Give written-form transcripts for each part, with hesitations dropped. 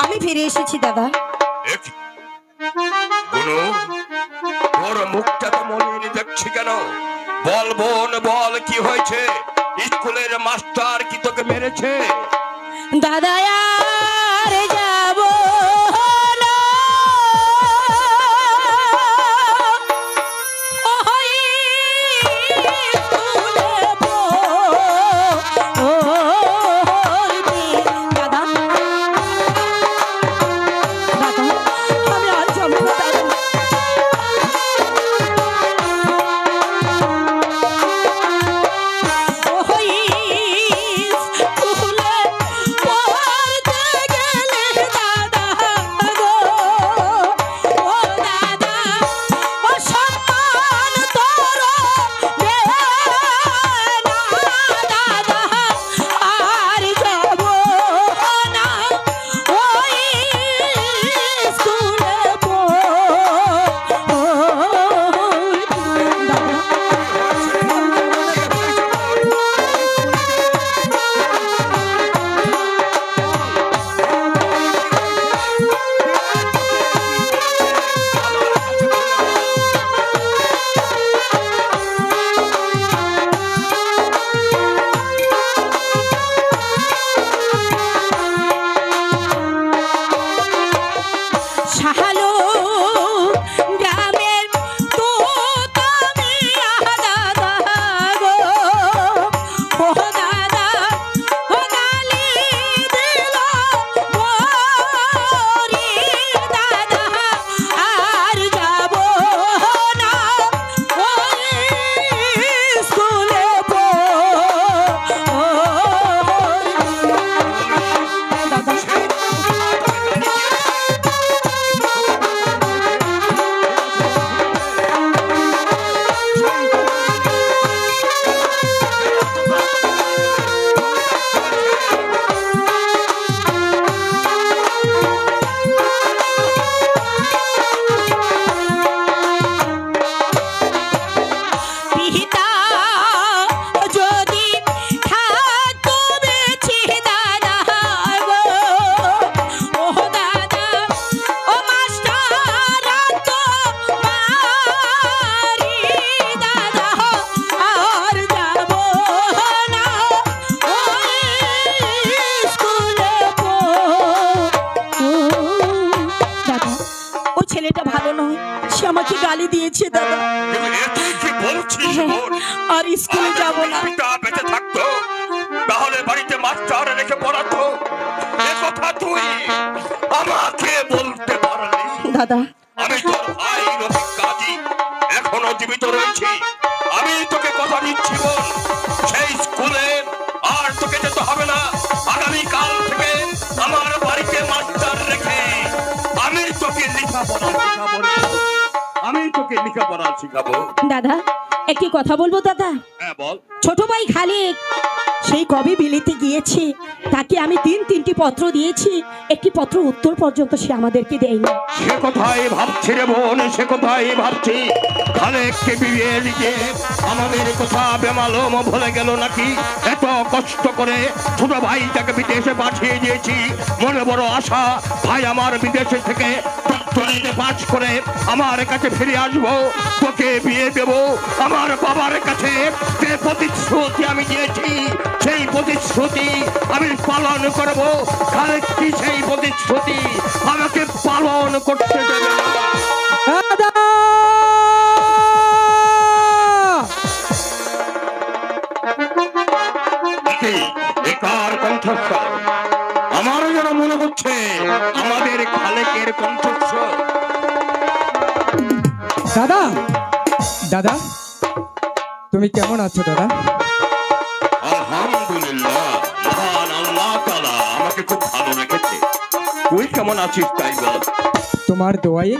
আমি ফিরে এসেছি দাদা। গুনু, তোর মুখটা তো মলিন দেখছি কেন? বল বোন বল, কি হয়েছে? স্কুলের মাস্টার কি তোকে মেরেছে? দাদা আর যাব না, ওই স্কুলে পড়তে। দাদা দাদা আমি আর যাব না দাদা। আর স্কুলে যাব না। পিতা বেঁচে থাকতো তাহলে বাড়িতে মাস্টার রেখে পড়াতো, এ কথা তুই আমাকে বলতে পারলি? দাদা আমি তোর ভাই রফিক কাজী এখনো জীবিত রয়েছি। আমি তোকে কথা দিচ্ছি বোন, সেই স্কুলে আর তোকে যেতে হবে না। আগামী কাল থেকে আমার বাড়িতে মাস্টার রেখে আমি তোকে লেখাপড়া শিখাবো। দাদা একটি কথা বলবো দাদা? হ্যাঁ বল। ছোট ভাই খালিক সেই কবে বিলেতে গিয়েছে, তাকে আমি তিনটি পত্র দিয়েছি, একটি পত্র উত্তর পর্যন্ত সে আমাদেরকে দেয়নি। সে কথাই ভাবছি রে বোন, সে কথাই ভাবছি। খালেককে বিয়ে দিয়ে আমাদের কথা বেমালুম ভুলে গেল নাকি? এত কষ্ট করে ছোট ভাইটাকে বিদেশে পাঠিয়ে দিয়েছি, মনে বড় আশা ভাই আমার বিদেশে থেকে ডক্টরেটে পাস করে আমার কাছে ফিরে আসবো, তোকে বিয়ে দেব। আমার বাবার কাছে যে প্রতিশ্রুতি আমি দিয়েছি সেই প্রতিশ্রুতি আমি পালন করব। খালেক কি সেই প্রতিশ্রুতি আমাকে পালন করতে দেবে না? একার কণ্ঠস্বর আমার যেন মনে হচ্ছে আমাদের খালেকের কণ্ঠস্বর। দাদা দাদা তুমি কেমন আছো দাদা? আলহামদুলিল্লাহ, মহান আল্লাহ তাআলা আমাকে খুব ভালো রেখেছে। তুই কেমন আছিস তাই বল। তোমার দোয়ায়ে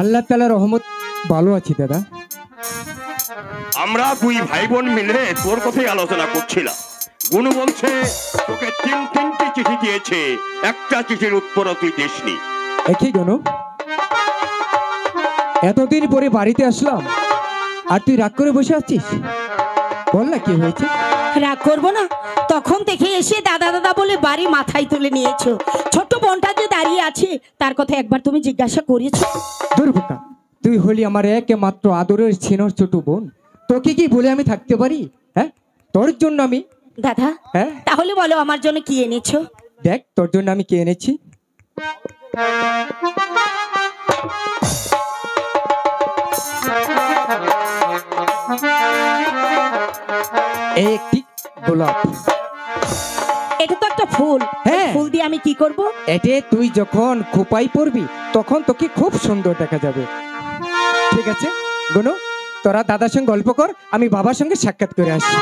আল্লাহ তাআলার রহমত ভালো আছি দাদা। আমরা দুই ভাই বোন মিলে তোর কথাই আলোচনা করছিলাম। গুনু বলছে তোকে তিনটি চিঠি দিয়েছে, একটা চিঠির উত্তর তুই দিসনি। একই গুনু, এতদিন পরে বাড়িতে আসলাম আর তুই রাগ করে বসে আছিস? বল না কি হয়েছে? রাগ করবো না, তখন থেকে এসে দাদা দাদা বলে বাড়ি মাথায় তুলে নিয়েছো। ছোট্ট বোনটা যে দাঁড়িয়ে আছে তার কথা একবার তুমি জিজ্ঞাসা করেছো? দুর্বোকা, তুই হলি আমার একমাত্র আদরের ছিনর ছোট বোন, তোকে কি বলে আমি থাকতে পারি? হ্যাঁ, তোর জন্য আমি, দাদা হ্যাঁ তাহলে বলো আমার জন্য কি এনেছো? দেখ তোর জন্য আমি কে এনেছি। এই একটি গোলাপ। এটা তো একটা ফুল। হ্যাঁ। ফুল দিয়ে আমি কি করব? এতে তুই যখন খোপাই পড়বি তখন তোকে খুব সুন্দর দেখা যাবে। ঠিক আছে গুনু, তোরা দাদার সঙ্গে গল্প কর, আমি বাবার সঙ্গে সাক্ষাৎ করে আসি।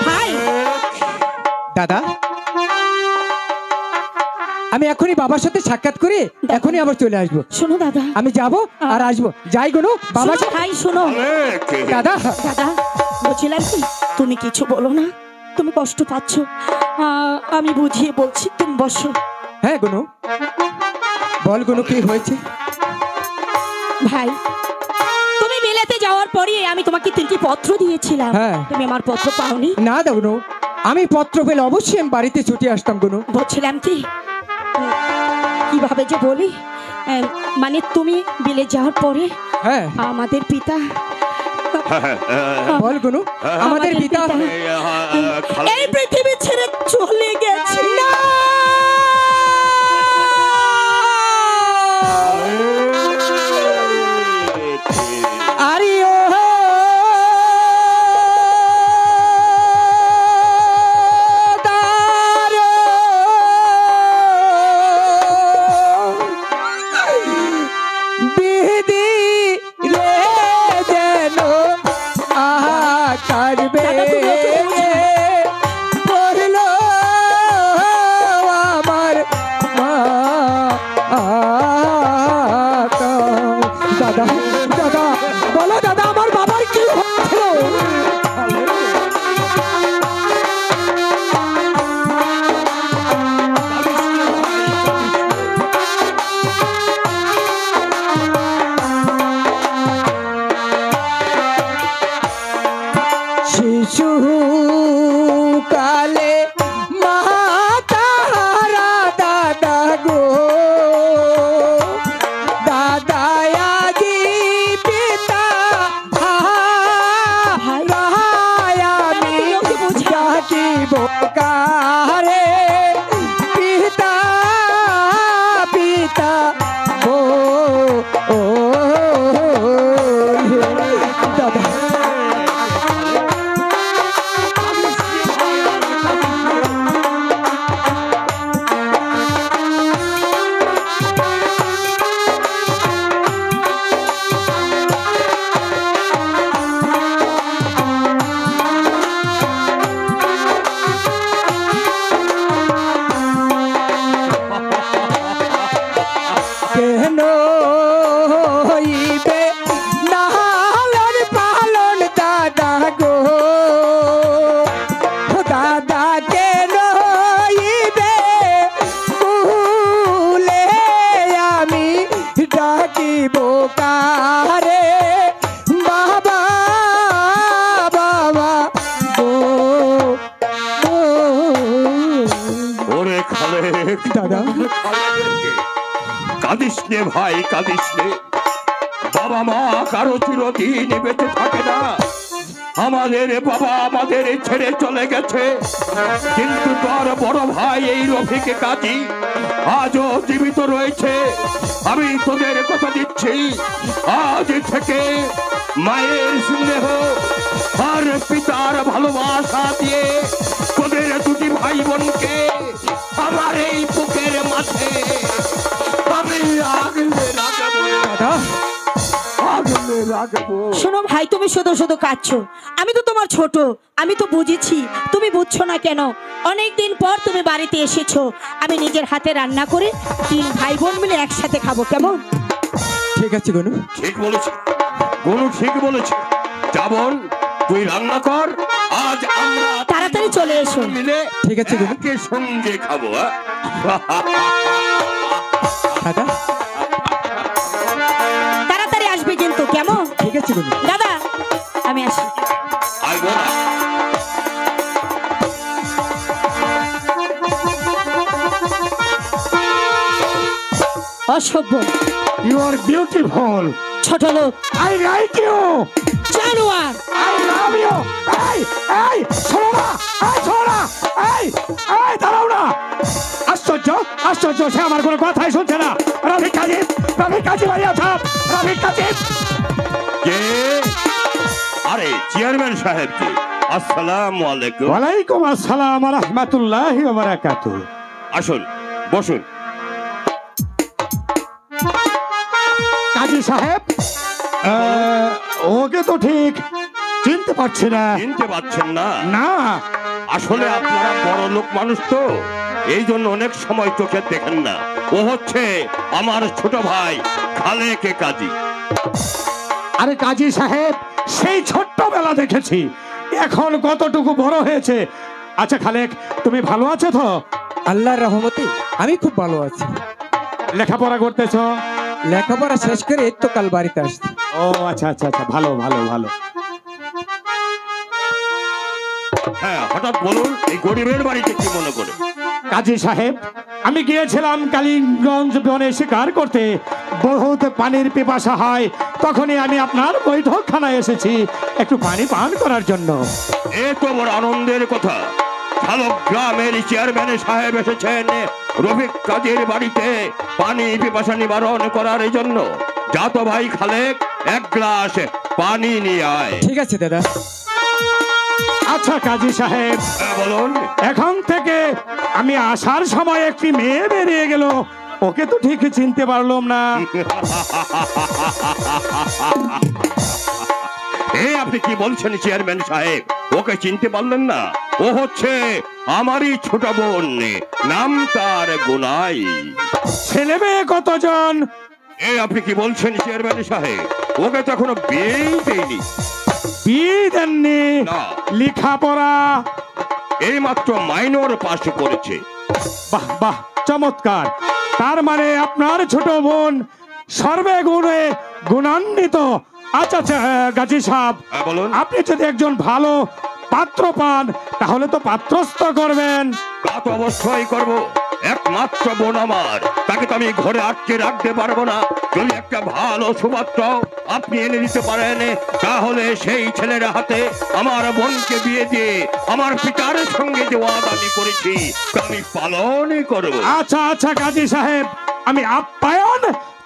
ভাই দাদা, আমি এখনই বাবার সাথে সাক্ষাৎ করে এখনই আবার চলে আসবো। শোনো দাদা, আমি যাব আর আসবো। যাই গুনু, বাবা। শোনো ভাই শোনো। দাদা, দাদা বলছিলাম কি, তুমি কিছু বলো না, তুমি কষ্ট পাচ্ছ, আমি বুঝিয়ে বলছি, তুমি বসো। হ্যাঁ গুনু, বল গুনু কি হয়েছে? ভাই তুমি বিলেতে যাওয়ার পরে আমি তোমাকে 3টি পত্র দিয়েছিলাম, হ্যাঁ। তুমি আমার পত্র পাওনি। না দা গুনু, আমি পত্র পেলে অবশ্যই আমি বাড়িতে ছুটে আসতাম গুনু। বলছিলাম কি, কিভাবে যে বলি, মানে তুমি বিলে যাওয়ার পরে হ্যাঁ আমাদের পিতা, বল গুনু, আমাদের পিতা এই পৃথিবী ছেড়ে চলে গেছে। আরে ও দারো, বিধি রে যেন আহা কাটবে পড়লো আমার মা। দাদা দাদা, বলো দাদা, আমার বাবার কি হয়েছিল? শিশু কালে মাতারা দাদা গো, দাদায়াজি পিতা আমি ডাকিব কারে পিতা পিতা ও ও দাদা। কেন হইবে নালন পালন দাদা গো, দাদা কেন হইবে কুলে আমি ডাকিব কারে বাবা বাবা গো। ওরে খালেক, দাদা কাঁদিস নে ভাই, কাঁদিস নে। বাবা মা কারো চিরদিন বেঁচে থাকে না। আমাদের বাবা আমাদের ছেড়ে চলে গেছে, কিন্তু তোর বড় ভাই এই রফিক কাজী আজও জীবিত রয়েছে। আমি তোদের কথা দিচ্ছি, আজ থেকে মায়ের স্নেহ আর পিতার ভালোবাসা দিয়ে তোদের দুটি ভাই বোনকে আমার এই বুকের মাঝে আমি আগলে রাখবো, দাদা আগলে রাখবো। শোনো ভাই, তুমি শুধু শুধু কাঁদছো, আমি তো তোমার ছোট, আমি তো বুঝেছি, তুমি বুঝছো না কেন? অনেকদিন পর তুমি বাড়িতে এসেছো, আমি নিজের হাতে রান্না করে 3 ভাই বোন মিলে একসাথে খাবো, কেমন? ঠিক আছে গুনু। ঠিক বলেছে গুনু, ঠিক বলেছে। যাবন তুই রান্না কর, আজ আমরা তাড়াতাড়ি চলে এসো। মিলে ঠিক আছে গুনু। একে সঙ্গে খাবো। দাদা তাড়াতাড়ি আসবে কিন্তু, কেমন? ঠিক আছে গুনু। দাদা আমি আসি। আসবো না। অসভ্য, ইউ আর বিউটিফুল, ছোট লোক, আই লাইক ইউ, জানোয়ার। I love you. এই এই শোনো না, এই শোনো না, এই এই দাঁড়াও না। আশ্চর্য আশ্চর্য, সে আমার কোনো কথাই শুনছে না। রফিক কাজী, রফিক কাজী বাড়ি আছো? রফিক কাজী, কে? আরে চেয়ারম্যান সাহেব জি, আসসালামু আলাইকুম। ওয়ালাইকুম আসসালাম ওয়া রাহমাতুল্লাহি ওয়া বারাকাতুহু। আসুন, বসুন। কাজী সাহেব, ওকে তো ঠিক চিনতে পারছি না। চিনতে পারছেন না? না, আসলে আপনারা বড় লোক মানুষ তো, এই জন্য অনেক সময় চোখে দেখেন না। ও হচ্ছে আমার ছোট ভাই খালেকে কাজী। আরে কাজী সাহেব, সেই ছোট্টবেলা দেখেছি, এখন কতটুকু বড় হয়েছে। আচ্ছা খালেক, তুমি ভালো আছো তো? আল্লাহর রহমতে আমি খুব ভালো আছি। লেখাপড়া করতেছো? লেখাপড়া শেষ করে এই তো কাল বাড়িতে আসছি। ও আচ্ছা আচ্ছা আচ্ছা, ভালো ভালো ভালো। হ্যাঁ, হঠাৎ বলুন, এই গরিবের বাড়িতে কি মনে করে? কাজী সাহেব, আমি গিয়েছিলাম কালিঙ্গঞ্জ বনে শিকার করতে, বহুত পানির পিপাসা হয়, তখনই আমি আপনার বৈঠকখানায় এসেছি একটু পানি পান করার জন্য। এ তো বড় আনন্দের কথা। শালক গ্রামের চেয়ারম্যান সাহেব এসেছেন রফিক কাজীর বাড়িতে পানি পিপাসা নিবারণ করার জন্য। যা তো ভাই খালেক, এক গ্লাস পানি নিয়ে আয়। ঠিক আছে দাদা। আচ্ছা কাজী সাহেব, হ্যাঁ, বলুন। এখন থেকে আমি আসার সময় একটি মেয়ে বেরিয়ে গেল, ওকে তো ঠিক চিনতে পারলাম না। এই আপনি কি বলছেন চেয়ারম্যান সাহেব? ওকে চিনতে পারলেন না? ও হচ্ছে আমারই ছোট বোন, নাম তার গুনাই। ছেলে মেয়ে কতজন? এই আপনি কি বলছেন চেয়ারম্যান সাহেব? ওকে তো এখনো বিয়েই দেয়নি। বিয়ে দেননি? না। লেখাপড়া? এই মাত্র মাইনর পাস করেছে। বাহ বাহ, চমৎকার। তার মানে আপনার ছোট বোন সর্বে গুণে গুণান্বিত। আচ্ছা আচ্ছা গাজী সাহেব, হ্যাঁ, বলুন। আপনি যদি একজন ভালো পাত্র পান তাহলে তো পাত্রস্থ করবেন। তা তো অবশ্যই করব। একমাত্র বোন আমার, তাকে তো আমি ঘরে আটকে রাখতে পারবো না। যদি একটা ভালো সুপাত্র আপনি এনে দিতে পারেন, তাহলে সেই ছেলের হাতে আমার বোনকে বিয়ে দিয়ে আমার পিতার সঙ্গে যে ওয়াদা আমি করেছি তা আমি পালনই করবো। আচ্ছা আচ্ছা গাজী সাহেব, আমি আপ্যায়ন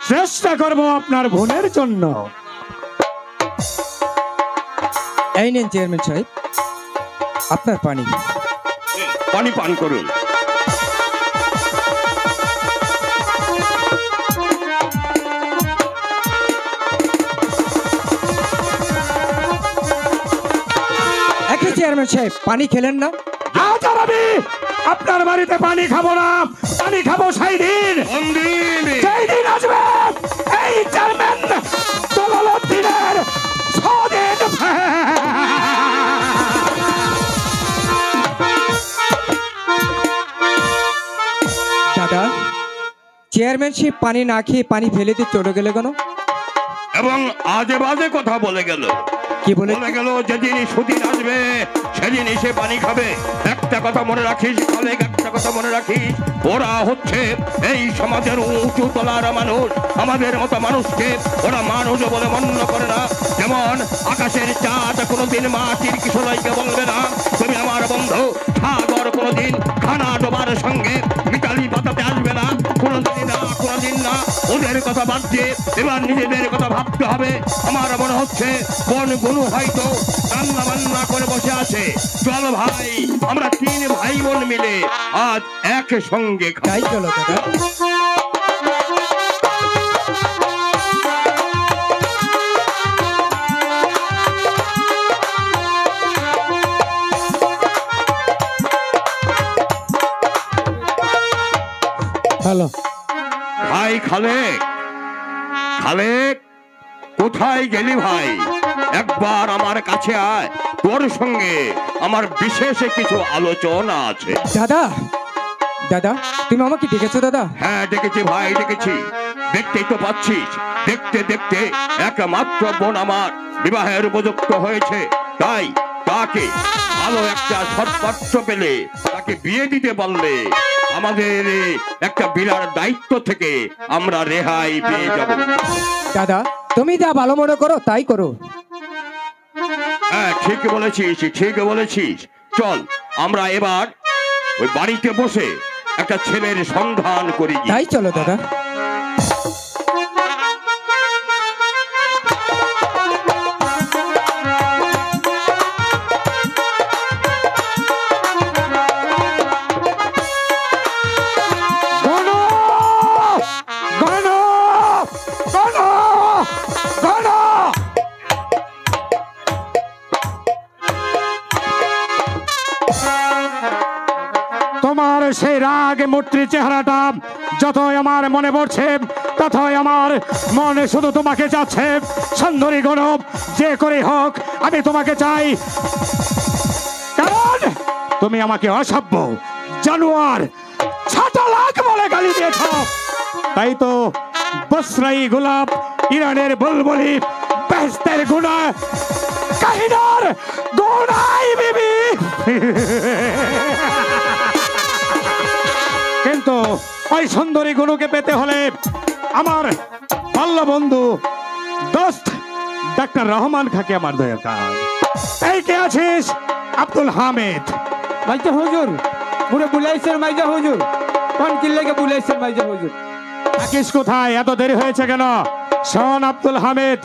চেষ্টা করব আপনার বোনের জন্য। এই নেন চেয়ারম্যান সাহেব আপনার পানি। পানি পান করুন। একই চেয়ারম্যান সাহেব, পানি খেলেন না? আজ আর আমি আপনার বাড়িতে পানি খাবো না। পানি খাবো সেই দিন, সেই দিন আসবে এই চেয়ারম্যান দৌলতদিনের ছদিন। দাদা, চেয়ারম্যানশিপ পানি না খেয়ে পানি ফেলে দিয়ে চলে গেলে কেন? এবং আজে বাজে কথা বলে গেল। কি বলে? বলে গেল যেদিন সুদিন আসবে সেদিন এসে পানি খাবে। একটা কথা মনে রাখিস খালেক, একটা কথা মনে রাখিস, ওরা হচ্ছে এই সমাজের উঁচু তলার মানুষ। আমাদের মতো মানুষকে ওরা মানুষ বলে মন্য করে না। যেমন আকাশের চাঁদ কোনোদিন মাটির কিশোরীকে বলবে না তুমি আমার বন্ধু। সাগর কোনোদিন খানা ডোবার সঙ্গে মিতালি পাতাতে আসবে না। কোনোদিন না, কোনোদিন না। ওদের কথা বাদ দিয়ে এবার নিজেদের কথা ভাবতে হবে। আমার মনে হচ্ছে কোন গুরু হয়তো রান্না বান্না করে বসে আছে। চল ভাই, আমরা 3 ভাই বোন মিলে আজ একসঙ্গে খাই। তাই চলো দাদা। হ্যালো ভাই খালেক, খালেক কোথায় গেলি ভাই? একবার আমার কাছে আয়, তোর সঙ্গে আমার বিশেষ কিছু আলোচনা আছে। দাদা, দাদা তুমি আমাকে ডেকেছো দাদা? হ্যাঁ ডেকেছি ভাই, ডেকেছি। দেখতেই তো পাচ্ছিস, দেখতে দেখতে একমাত্র বোন আমার বিবাহের উপযুক্ত হয়েছে। তাই তাকে ভালো একটা সৎপাত্র পেলে তাকে বিয়ে দিতে পারলে আমাদের একটা বিরাট দায়িত্ব থেকে আমরা রেহাই পেয়ে যাব। দাদা তুমি যা ভালো মনে করো তাই করো। হ্যাঁ ঠিক বলেছিস, ঠিক বলেছিস। চল আমরা এবার ওই বাড়িতে বসে একটা ছেলের সন্ধান করি গিয়ে। তাই চলো দাদা। গণ! গণ! গণ! গণ! তোমার সেই রাগ মূর্তির চেহারাটা যতই আমার মনে পড়ছে ততই আমার মনে শুধু তোমাকে চাচ্ছে। সুন্দরী গণব, যে করে হোক আমি তোমাকে চাই, কারণ তুমি আমাকে অসভ্য, জানোয়ার, ছাটালাক বলে গালি দিয়েছ। তাই তো বসরাই গোলাপ, ইরানের বুলবুলি, বেহেশতের গুণা, কাহিনার গুনাই বিবি। কিন্তু ওই সুন্দরী গুণকে পেতে হলে আমার বাল্য বন্ধু দোস্ত ডাক্তার রহমান খাকে আমার দরকার। এই কে আছিস? আব্দুল হামিদ। মাইজা হুজুর পুরো বুলাইছেন মাইজা হুজুর, কোন কিল্লাকে বুলাইছেন মাইজা হুজুর? থাকিস কোথায়? এত দেরি হয়েছে কেন? শোন আব্দুল হামিদ,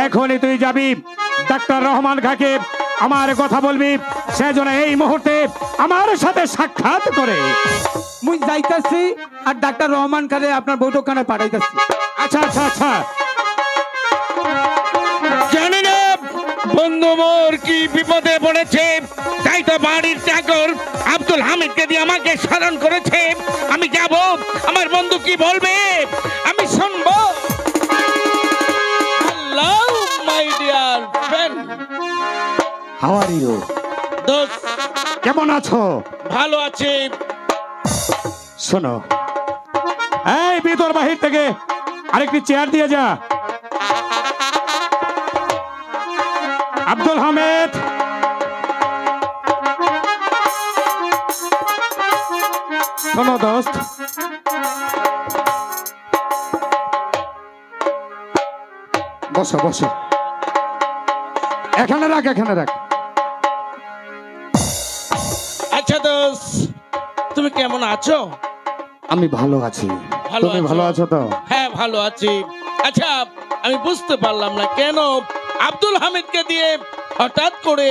এখনই তুই যাবি ডাক্তার রহমান খাকে আমার কথা বলবি, সেজন্য এই মুহূর্তে আমার সাথে সাক্ষাৎ করে। মুই যাইতাছি আর ডাক্তার রহমান খানে আপনার বৈঠকখানে পাঠাইতাছি। আচ্ছা আচ্ছা আচ্ছা। জানি না বন্ধু মোর কি বিপদে পড়েছে, তাই তো বাড়ির চাকর আব্দুল হামিদকে দিয়ে আমাকে স্মরণ করেছে। আমি যাব, আমার বন্ধু কি বলবে আমি শুনবো। Hello my dear friend. How are you? দোস্ত কেমন আছো? ভালো আছি। শোনো, এই ভিতর বাহির থেকে আরেকটি চেয়ার দিয়ে যা। আব্দুল হামিদ, শোনো দোস্ত, বসো বসো, এখানে রাখ, এখানে রাখ। আচ্ছা দোস্ত, তুমি কেমন আছো? আমি ভালো আছি, ভালো তুমি আছো? ভালো আছো তো? হ্যাঁ ভালো আছি। আচ্ছা আমি বুঝতে পারলাম না কেন আব্দুল হামিদকে দিয়ে হঠাৎ করে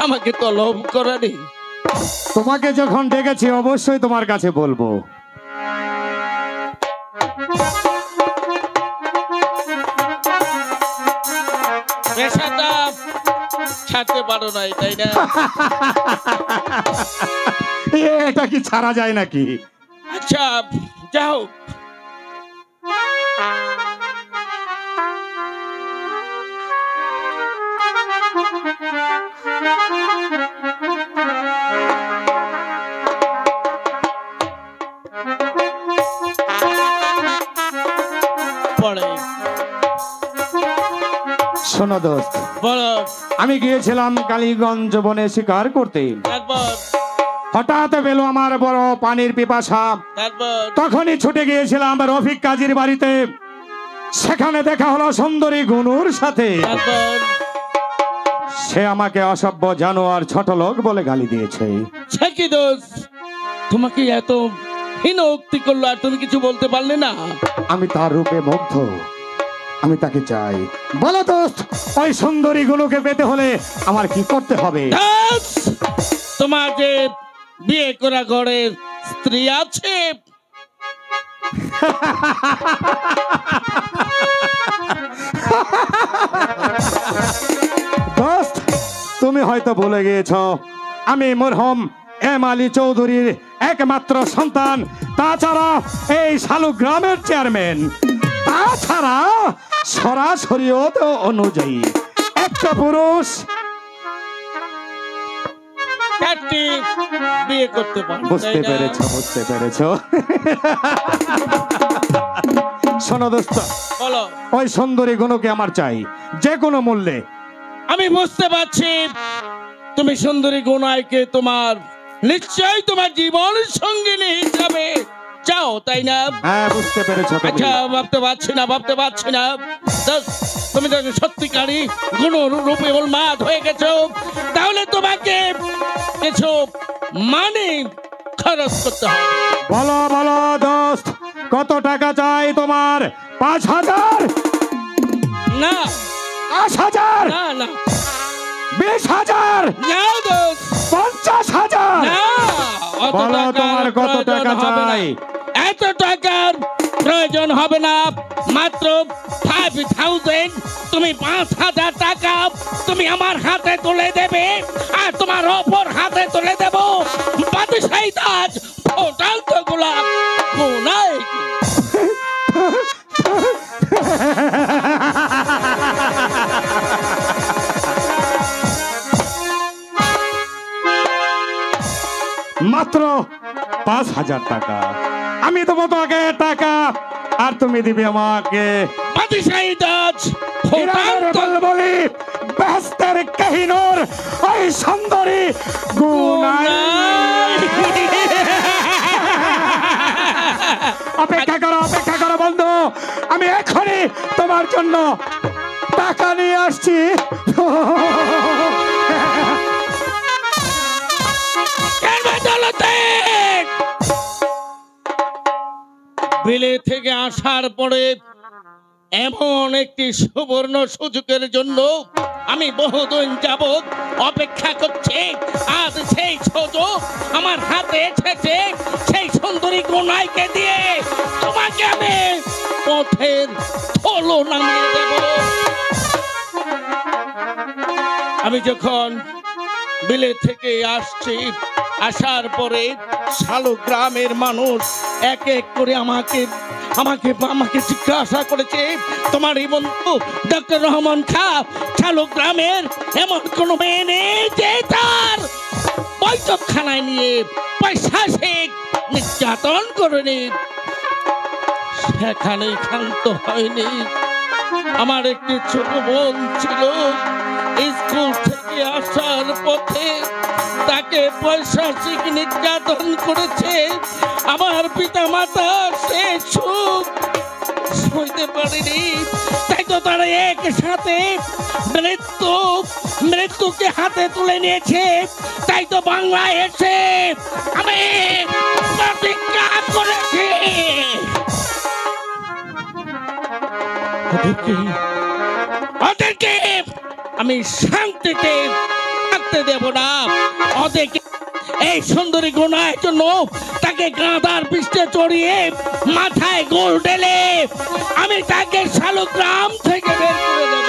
আমাকে তলব করালি। তোমাকে যখন ডেকেছি অবশ্যই তোমার কাছে বলবো। পেশাটা ছাড়তে পারো নাই তাই না? এটা কি ছাড়া যায় নাকি? আচ্ছা যাও, পরে শোনো দোস্ত, বলো। আমি গিয়েছিলাম কালীগঞ্জ বনে শিকার করতে। তারপর হঠাৎ পেল আমার বড় পানির পিপাসা। তারপর তখনই ছুটে গিয়েছিলাম রফিক কাজীর বাড়িতে। সেখানে দেখা হলো সুন্দরী গুনুর সাথে। তারপর সে আমাকে অসভ্য, জানোয়ার, ছোটলোক বলে গালি দিয়েছে। সে কি দোষ? তোমাকে এত হীন উক্তি করলো আর তুমি কিছু বলতে পারলে না? আমি তার রূপে মুগ্ধ, আমি তাকে চাই। বলো দোস্ত, ওই সুন্দরী গুলোকে পেতে হলে আমার কি করতে হবে? ধ্যাৎ! তোমার যে বিয়ে করা ঘরের স্ত্রী আছে, দোস্ত, তুমি হয়তো ভুলে গিয়েছ আমি মরহুম এম আলী চৌধুরীর একমাত্র সন্তান, তাছাড়া এই শালুগ্রামের চেয়ারম্যান, তাছাড়া সরাসরিয়ত অনুযায়ী একটা পুরুষ। চারটি বিয়ে করতে পারো, বুঝতে তাই না? পেরেছ, বুঝতে পেরেছ। শোনো দোস্ত, বলো। ওই সুন্দরী গুণকে আমার চাই, যে কোনো মূল্যে। আমি বুঝতে পারছি তুমি সুন্দরী গুনাইকে তোমার নিশ্চয়ই তোমার জীবন সঙ্গিনী হিসাবে চাও, তাই না? হ্যাঁ, বুঝতে পেরেছো তুমি। আচ্ছা, ভাবতে পারছি না। তুমি তো সত্যিকারই গুণরূপে উন্মাদ হয়ে গেছো। তাহলে তোমাকে কিছু মানি খরচ করতে হবে। বলো বলো দোস্ত, কত টাকা চাই তোমার? 5,000? না 10,000? না না 20,000? না দোস্ত, 50,000? না, অত বলো টাকার তোমার কত প্রয়োজন টাকা হবে না। চাই? এত টাকার প্রয়োজন হবে না, মাত্র 5,000। তুমি 5,000 টাকা তুমি আমার হাতে তুলে দেবে, আর তোমার অপর হাতে তুলে দেব বাদশাহী তাজ, ফোটান্ত গোলাপ কোনায়। মাত্র 5,000 টাকা। আমি দেবো তোমাকে টাকা, আর তুমি দিবে আমাকে বাদশাহী তাজ, ইরানের ফোটান্ত বলবলি বেহেশতের কাহিনুর ওই সুন্দরী গুনাই। অপেক্ষা করো বন্ধু, আমি এখনই তোমার জন্য টাকা নিয়ে আসছি। বিলে থেকে আসার পরে এমন একটি সুবর্ণ সুযোগের জন্য আমি বহুদিন যাবৎ অপেক্ষা করছি। আজ সেই সুযোগ আমার হাতে এসেছে। সেই সুন্দরী গুনাইকে দিয়ে তোমাকে আমি পথের থলো নামিয়ে দেব। আমি যখন বিলে থেকে আসছি, আসার পরে শালু গ্রামের মানুষ এক এক করে আমাকে জিজ্ঞাসা করেছে, তোমার এই বন্ধু ডক্টর রহমান খাঁ শালু গ্রামের এমন কোন মেয়ে নেই যে তার বৈঠকখানায় নিয়ে পৈশাচিক নির্যাতন করেনি। সেখানে ক্ষান্ত হয়নি। আমার একটি ছোট বোন ছিল, স্কুল থেকে আসার পথে তাকে পৈশাচিক নির্যাতন করেছে। আমার পিতা মাতা সে সুখ সইতে পারেনি, তাই তো তারা একসাথে মৃত্যুকে হাতে তুলে নিয়েছে। তাই তো বাংলায় এসে আমি প্রতিজ্ঞা করেছি ওদেরকে আমি শান্তিতে থাকতে দেব না। ওদেরকে এই সুন্দরী গুনার জন্য তাকে গাঁদার পৃষ্ঠে চড়িয়ে মাথায় গোল ঢেলে আমি তাকে শালুগ্রাম থেকে বের করে দেব।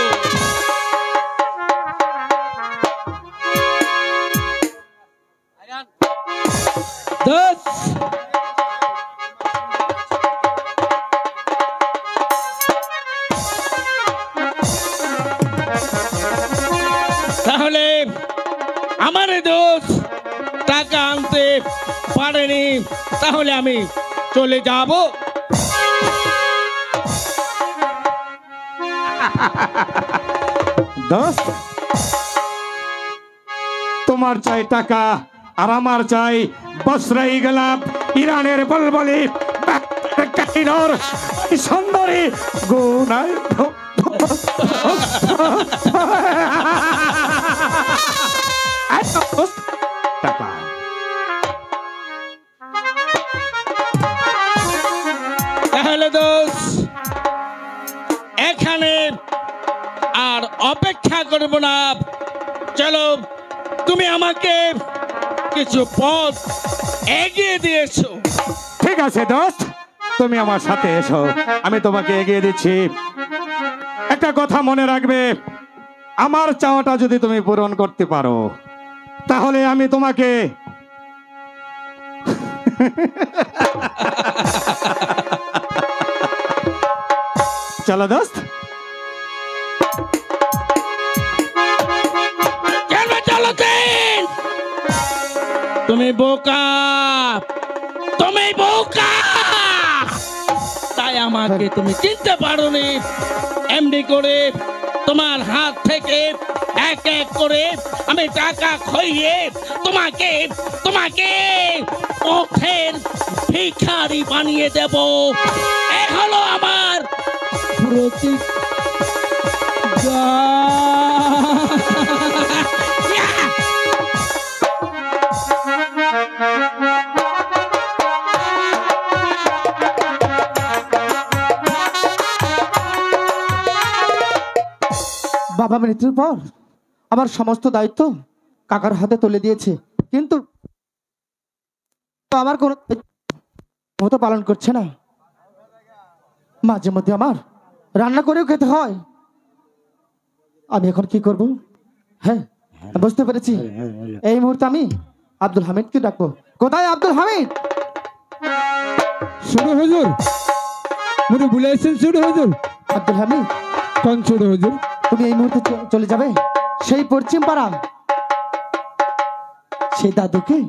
তাহলে আমার দোষ টাকা আনতে পারেনি, তাহলে আমি চলে যাব। দোস্ত, তোমার চাই টাকা আর আমার চাই বসরাই গোলাপ, ইরানের বলবলি কাহিনুর সুন্দরী গুনাই। টাকা তাহলে দোষ এখানে আর অপেক্ষা করব না, চলো তুমি আমাকে কিছু পথ এগিয়ে দিয়েছো। ঠিক আছে দোস্ত, তুমি আমার সাথে এসো, আমি তোমাকে এগিয়ে দিচ্ছি। একটা কথা মনে রাখবে, আমার চাওয়াটা যদি তুমি পূরণ করতে পারো তাহলে আমি তোমাকে চলো দোস্ত। তুমি বোকা, তাই আমাকে তুমি চিনতে পারোনি। এমডি করে তোমার হাত থেকে এক এক করে আমি টাকা খইয়ে তোমাকে তোমাকে পথের ভিখারি বানিয়ে দেব। এ হলো আমার প্রতীক। বাবা মৃত্যুর পর আমার সমস্ত দায়িত্ব কাকার হাতে তুলে দিয়েছে, কিন্তু আমার কোনো মতো পালন করছে না। মাঝে মধ্যে আমার রান্না করেও খেতে হয়। আমি এখন কি করব? হ্যাঁ, বুঝতে পেরেছি। এই মুহূর্তে আমি আব্দুল হামিদকে ডাকবো। কোথায় আব্দুল হামিদ? ছোট হুজুর, মুরে বুলাইছেন ছোট হুজুর? আব্দুল হামিদ, কোন ছোট হুজুর? তুমি এই মুহূর্তে চলে যাবে সেই পশ্চিম পাড়া সেই দাদুকে।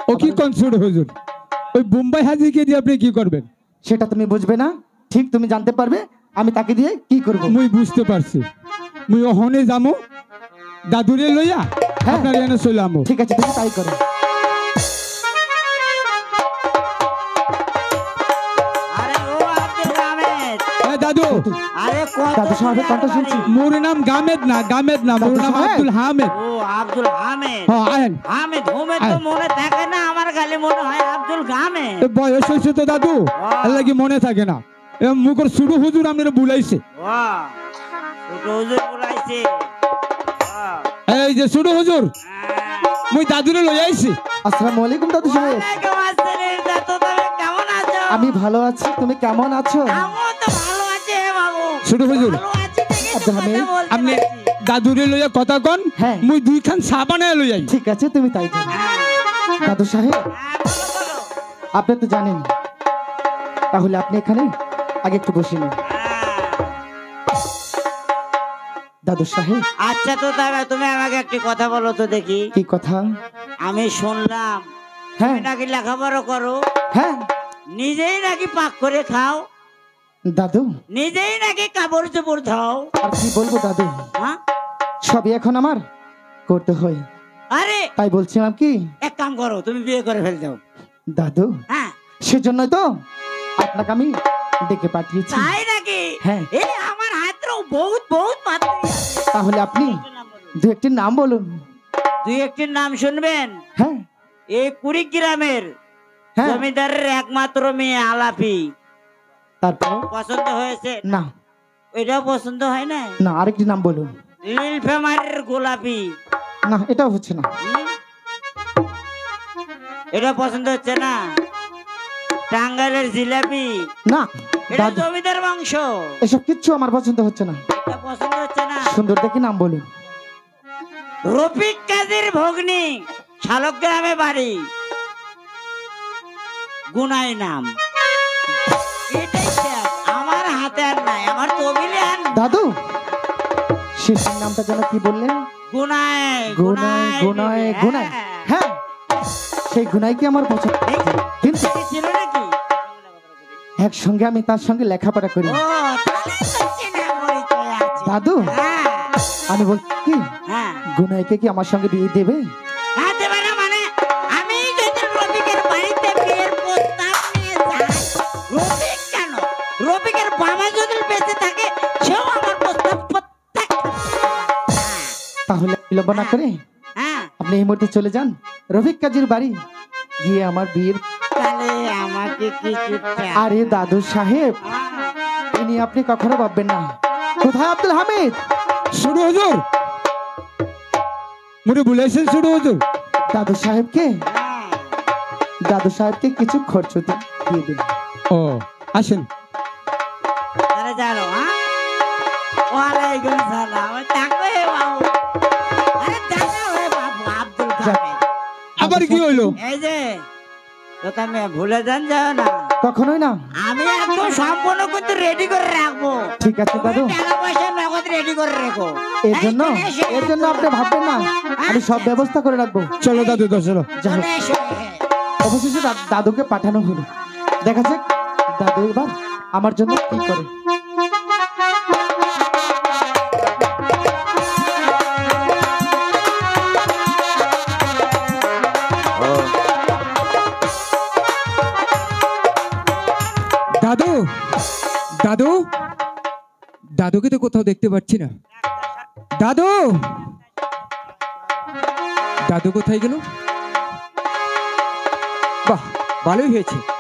ও কি কোন ছোট হুজুর? ওই বোম্বাই হাজিকে দিয়ে আপনি কি করবেন? সেটা তুমি বুঝবে না, ঠিক তুমি জানতে পারবে আমি তাকে দিয়ে কি করব। মুই বুঝতে পারছি। মুই ওহনে যামো দাদুরে লইয়া হ্যাঁ। আপনার এনে চলে আমো। ঠিক আছে, তুমি তাই করো। আরে ও আব্দুল হামিদ, এ দাদু, আরে কত দাদু সাহেবের কথা শুনছি। মোর নাম গামেদ না, গামেদ না, মোর দাদু নাম সাহেব? আব্দুল হামিদ। ও আব্দুল হামিদ। হ্যাঁ, আহেন। হামিদ হুমেদ তো মনে থাকে না, আমার খালি মনে হয় আব্দুল হামিদ। এ বয়স হয়েছে তো দাদু, এর লাগি মনে থাকে না। এ মুখর ছোট হুজুর আপনারা বুলাইছে। বাহ, ছোট হুজুর বলাইছে। এই যে ছোট হুজুর, মুই দাদুরে লই আইছি। আসসালামু আলাইকুম দাদু সাহেব। ওয়ালাইকুম আসসালাম। দাদু, তুমি কেমন আছো? আমি ভালো আছি, তুমি কেমন আছো? আমিও তো ভালো আছি হে বাবু। ছোট হুজুর, ভালো আছি দেখে তো আব্দুল হামিদ, কথা বলতে আপনি পারছি। দাদুরে লইয়া কথা কন, হ্যাঁ। মুই দুইখান চা বানায় লই আই। ঠিক আছে, তুমি তাই করো। দাদু সাহেব, হ্যাঁ, বলো, বলো। আপনি তো জানেন, তাহলে আপনি এখানে আগে একটু বসে নিন। দাদু সাহেব, আচ্ছা তো দাদা, তুমি আমাকে একটি কথা বলো তো দেখি। কি কথা? আমি শুনলাম হ্যাঁ তুমি নাকি লেখাপড়া করো, হ্যাঁ নিজেই নাকি পাক করে খাও, দাদু, নিজেই নাকি কাপড় চোপড় ধাও। আর কি বলবো দাদু, হ্যাঁ? সবই এখন আমার করতে হয়। আরে তাই বলছিলাম কি এক কাম করো, তুমি বিয়ে করে ফেল দাও। দাদু, হ্যাঁ, সেজন্যই তো আপনাকে আমি ডেকে পাঠিয়েছি। তাই নাকি? হ্যাঁ। এই আমার হাতেও বহুত বহুত পাত্রী আছে। তাহলে আপনি দু একটি নাম বলুন। দুই একটির নাম শুনবেন? হ্যাঁ এই কুড়িগ্রামের হ্যাঁ, জমিদারের একমাত্র মেয়ে আলাপি তারপর পছন্দ হয়েছে? না এটাও পছন্দ হয় না? না, আরেকটি নাম বলুন। নীলফামারীর গোলাপি। না, এটাও হচ্ছে না। হুম? এটা পছন্দ হচ্ছে না? টাঙ্গাইলের জিলাপি। না এটা দাদু, জমিদার মাংস। এসব কিচ্ছু আমার পছন্দ হচ্ছে না। এটা পছন্দ হচ্ছে না? সুন্দর দেখি নাম বলুন। রফিক কাজীর ভগ্নি, শালগ্রামে বাড়ি, গুনাই নাম। এটাই শেষ, আমার হাতে আর নাই, আমার তবিলে আর নাই। দাদু, শেষের নামটা যেন কি বললেন? গুনাই গুনাই, গুনাই, গুনাই। হ্যাঁ। হ্যাঁ, সেই গুনাই কি আমার পছন্দ, এই, কিন্তু এটা কি ছিল নাকি? একসঙ্গে আমি তার সঙ্গে লেখাপড়া করি। ও, তাহলে তো চেনা পরিচয় আছে। দাদু, হ্যাঁ, আমি বলছি কি হ্যাঁ। গুনাইকে কি আমার সঙ্গে বিয়ে দেবে? হ্যাঁ, দেবে না মানে? আমি যদি রফিকের বাড়িতে বিয়ের প্রস্তাব নিয়ে যাই, রফিক কেন, রফিকের বাবা যদি বেঁচে থাকে, সেও আমার প্রস্তাব প্রত্যাখ্যান করবে। তাহলে বিলম্ব না করে হ্যাঁ, আপনি এই মুহূর্তে চলে যান রফিক কাজীর বাড়ি, গিয়ে আমার বিয়ের। তাহলে আমাকে কিছু চাই। আরে দাদু সাহেব, হ্যাঁ। ইনি আপনি কখনো ভাববেন না। কোথায় আব্দুল হামিদ? ছোট হুজুর, মুরে বুলাইছেন ছোট হুজুর? দাদু সাহেবকে, হ্যাঁ। দাদু সাহেবকে কিছু খরচ দিয়ে দিন। ও, আসেন। আরে জানো, হ্যাঁ? ওয়ালাইকুম সালাম। থাকো হে বাবু। আরে জানো হে বাবু, আব্দুল হামিদ। আবার কি হইলো? এই যে তোকে আমি ভুলে যাও না, কখনোই না। আমি একদম সম্পূর্ণ কিন্তু রেডি করে রাখবো। ঠিক আছে দাদু, তুমি টাকা পয়সা নগদ রেডি করে রেখো। এর জন্য আপনি ভাববেন না, আমি সব ব্যবস্থা করে রাখবো। চলো দাদু, তো চলো। যাই হোক, চলে এসো। হ্যাঁ। অবশেষে দাদুকে পাঠানো হলো। দেখা যাক দাদু এবার আমার জন্য কি করে। ও দাদু, দাদুকে তো কোথাও দেখতে পাচ্ছি না। দাদু, দাদু কোথায় গেল? বাহ, ভালোই হয়েছে।